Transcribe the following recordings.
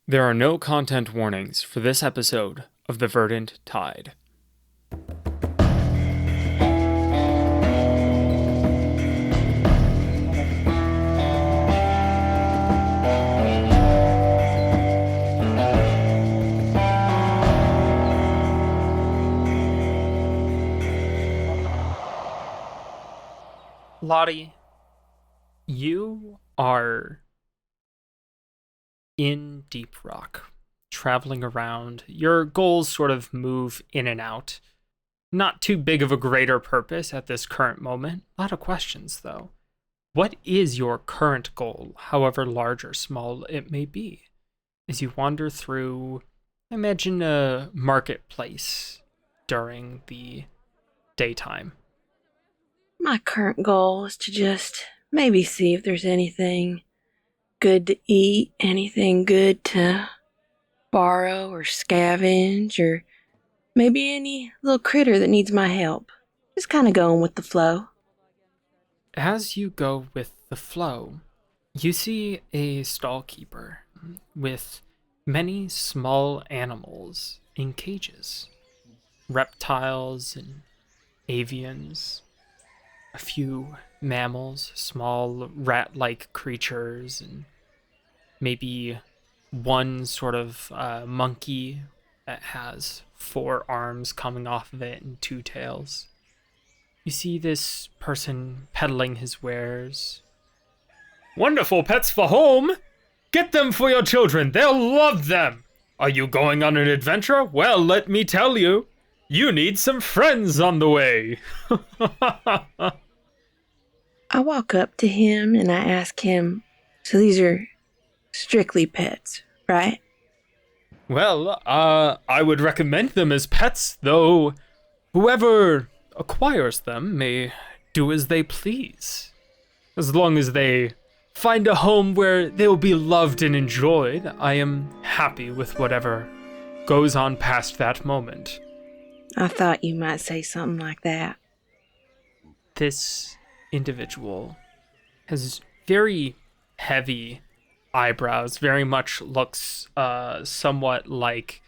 There are no content warnings for this episode of the Verdant Tide. Lottie, you are in Deep Rock, traveling around. Your goals sort of move in and out. Not too big of a greater purpose at this current moment. A lot of questions, though. What is your current goal, however large or small it may be? As you wander through, imagine a marketplace during the daytime. My current goal is to just maybe see if there's anything good to eat, anything good to borrow or scavenge, or maybe any little critter that needs my help. Just kind of going with the flow. As you go with the flow, you see a stallkeeper with many small animals in cages. Reptiles and avians, a few mammals, small rat-like creatures, and maybe one sort of monkey that has 4 arms coming off of it and 2 tails. You see this person peddling his wares. Wonderful pets for home! Get them for your children, they'll love them! Are you going on an adventure? Well, let me tell you, you need some friends on the way! I walk up to him and I ask him, so these are strictly pets, right? Well, I would recommend them as pets, though whoever acquires them may do as they please. As long as they find a home where they will be loved and enjoyed, I am happy with whatever goes on past that moment. I thought you might say something like that. This individual has very heavy eyebrows, very much looks somewhat like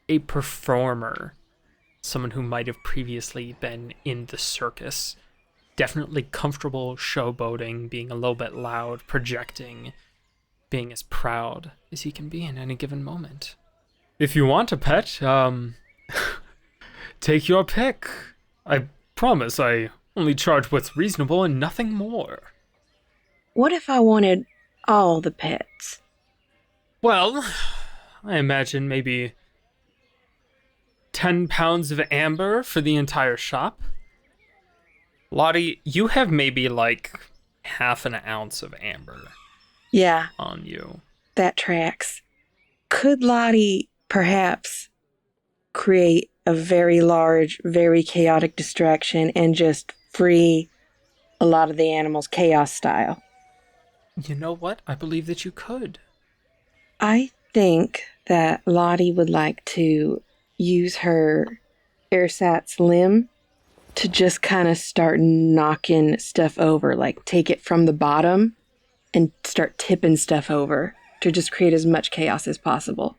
a performer, someone who might have previously been in the circus. Definitely comfortable showboating, being a little bit loud, projecting, being as proud as he can be in any given moment. If you want a pet, take your pick. I promise I only charge what's reasonable and nothing more. What if I wanted all the pets? Well, I imagine maybe 10 pounds of amber for the entire shop. Lottie, you have maybe like half an ounce of amber Yeah, on you. that tracks. Could Lottie perhaps create a very large, very chaotic distraction and just free a lot of the animals chaos style? You know what? I believe that you could. I think that Lottie would like to use her ersatz limb to just kind of start knocking stuff over, like take it from the bottom and start tipping stuff over to just create as much chaos as possible.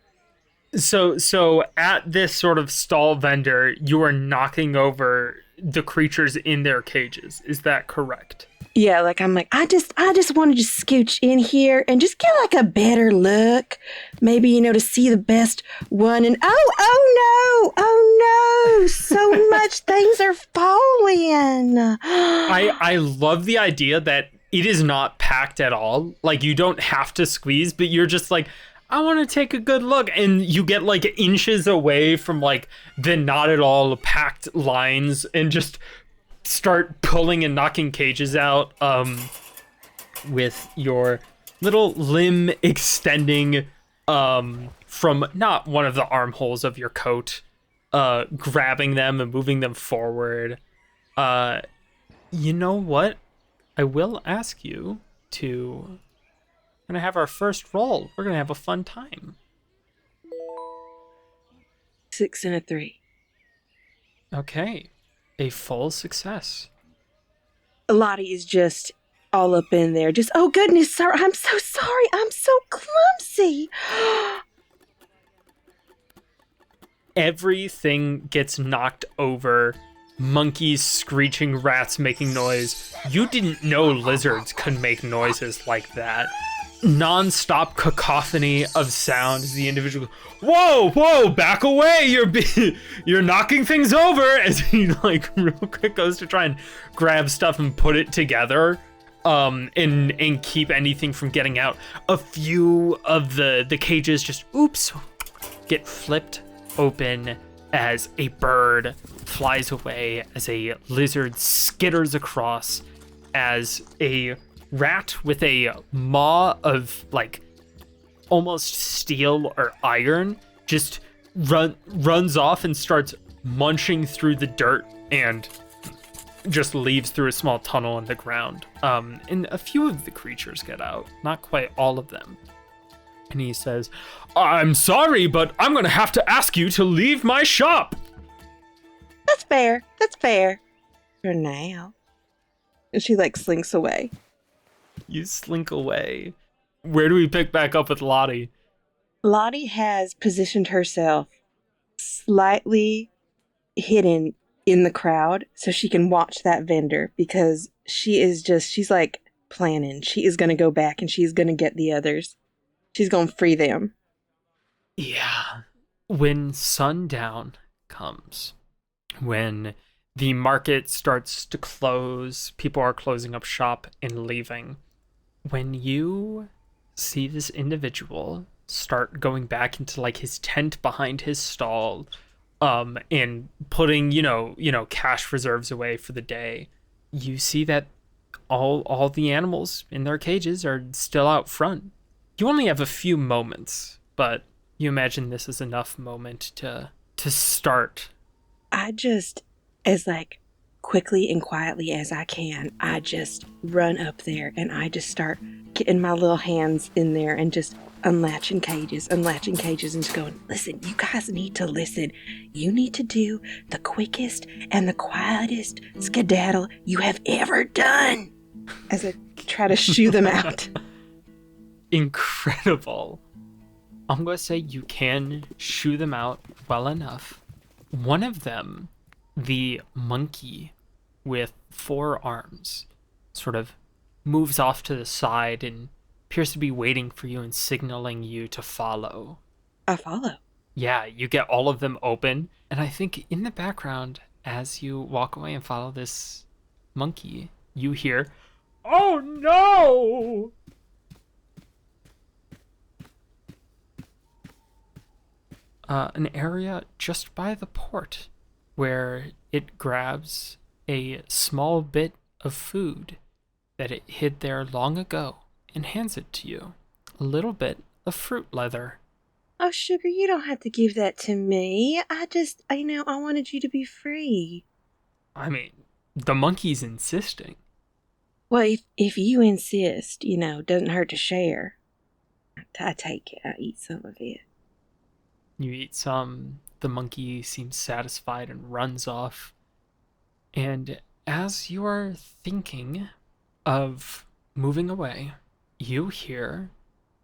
So at this sort of stall vendor, you are knocking over the creatures in their cages. Is that correct? Yeah, like I'm like, I just want to just scooch in here and just get like a better look. Maybe, to see the best one. And oh no, so much things are falling. I love the idea that it is not packed at all. Like, you don't have to squeeze, but you're just like, I want to take a good look. And you get like inches away from like the not at all packed lines and just start pulling and knocking cages out with your little limb extending from not one of the armholes of your coat, grabbing them and moving them forward. You know what? I will ask you to gonna have our first roll. We're gonna have a fun time. 6 and a 3. Okay. A full success. Lottie is just all up in there. Just, oh goodness, sir, I'm so sorry. I'm so clumsy. Everything gets knocked over. Monkeys screeching, rats making noise. You didn't know lizards could make noises like that. Non-stop cacophony of sound as the individual goes, whoa, back away, you're knocking things over, as he like real quick goes to try and grab stuff and put it together, and keep anything from getting out. A few of the cages just get flipped open as a bird flies away, as a lizard skitters across, as a rat with a maw of like almost steel or iron just runs off and starts munching through the dirt and just leaves through a small tunnel in the ground. And a few of the creatures get out, not quite all of them. And he says, I'm sorry, but I'm gonna have to ask you to leave my shop. That's fair. For now. And she like slinks away. You slink away. Where do we pick back up with Lottie? Lottie has positioned herself slightly hidden in the crowd so she can watch that vendor, because she's like planning. She is going to go back and she's going to get the others. She's going to free them. Yeah. When sundown comes, when the market starts to close, people are closing up shop and leaving. When you see this individual start going back into like his tent behind his stall, and putting, cash reserves away for the day, you see that all the animals in their cages are still out front. You only have a few moments, but you imagine this is enough moment to start. I just, as like quickly and quietly as I can, I just run up there and I just start getting my little hands in there and just unlatching cages and just going, listen, you guys need to listen. You need to do the quickest and the quietest skedaddle you have ever done, as I try to shoo them out. Incredible. I'm going to say you can shoo them out well enough. One of them, the monkey with 4 arms, sort of moves off to the side and appears to be waiting for you and signaling you to follow. I follow. Yeah, you get all of them open, and I think in the background, as you walk away and follow this monkey, you hear, "Oh no!" An area just by the port where it grabs a small bit of food that it hid there long ago and hands it to you. A little bit of fruit leather. Oh, sugar, you don't have to give that to me. I wanted you to be free. I mean, the monkey's insisting. Well, if you insist, doesn't hurt to share. I take it. I eat some of it. You eat some, the monkey seems satisfied and runs off. And as you are thinking of moving away, you hear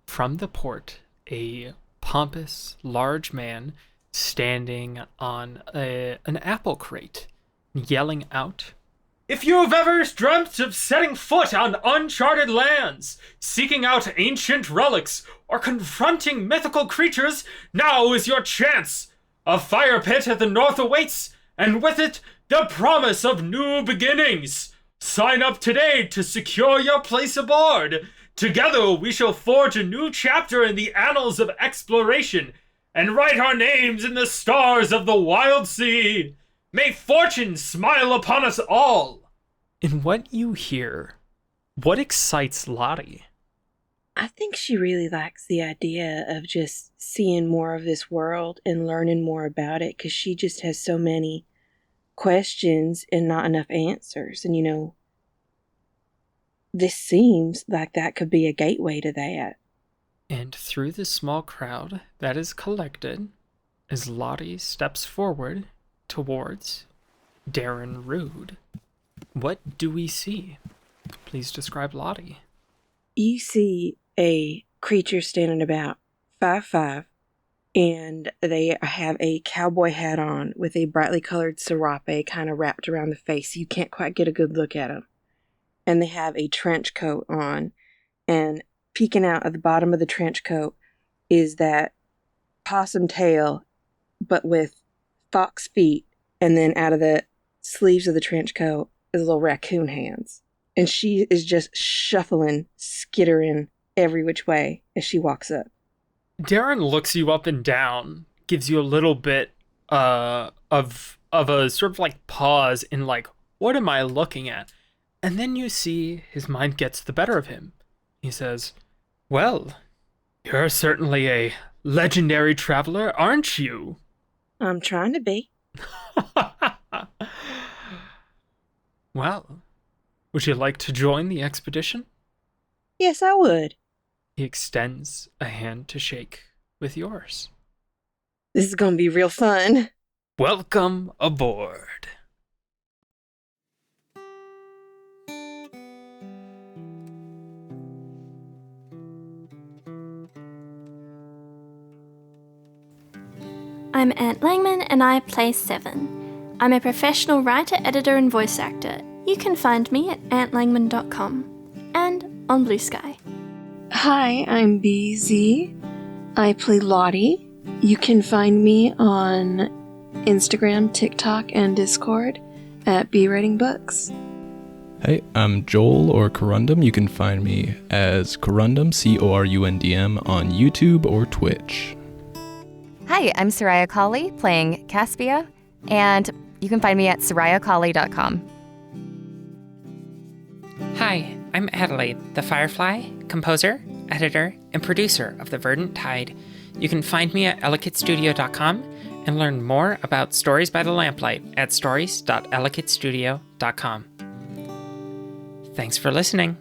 from the port a pompous, large man standing on an apple crate, yelling out, "If you've ever dreamt of setting foot on uncharted lands, seeking out ancient relics, or confronting mythical creatures, now is your chance. A fire pit at the north awaits, and with it, the promise of new beginnings. Sign up today to secure your place aboard. Together we shall forge a new chapter in the annals of exploration, and write our names in the stars of the Wildsea. May fortune smile upon us all." In what you hear, what excites Lottie? I think she really likes the idea of just seeing more of this world and learning more about it, because she just has so many questions and not enough answers. And, this seems like that could be a gateway to that. And through the small crowd that is collected, as Lottie steps forward towards Darren Rude, what do we see? Please describe Lottie. You see a creature standing about 5'5", and they have a cowboy hat on with a brightly colored serape kind of wrapped around the face. You can't quite get a good look at them. And they have a trench coat on, and peeking out at the bottom of the trench coat is that possum tail, but with fox feet, and then out of the sleeves of the trench coat is little raccoon hands. And she is just shuffling, skittering every which way as she walks up. Darren looks you up and down, gives you a little bit of a sort of like pause in like, what am I looking at? And then you see his mind gets the better of him. He says, well, you're certainly a legendary traveler, aren't you? I'm trying to be. Well, would you like to join the expedition? Yes, I would. He extends a hand to shake with yours. This is going to be real fun. Welcome aboard. I'm Aunt Langman and I play Seven. I'm a professional writer, editor and voice actor. You can find me at antlangman.com and on Blue Sky. Hi, I'm BeaZ. I play Lottie. You can find me on Instagram, TikTok, and Discord at BeReadingBooks. Hey, I'm Joel or Corundm. You can find me as Corundm, Corundm, on YouTube or Twitch. Hi, I'm Sariah Cali playing Caspia, and you can find me at sariahcali.com. Hi, I'm Adelaide, the Firefly, composer, editor, and producer of the Verdant Tide. You can find me at ellicottstudio.com and learn more about Stories by the Lamplight at stories.ellicottstudio.com. Thanks for listening.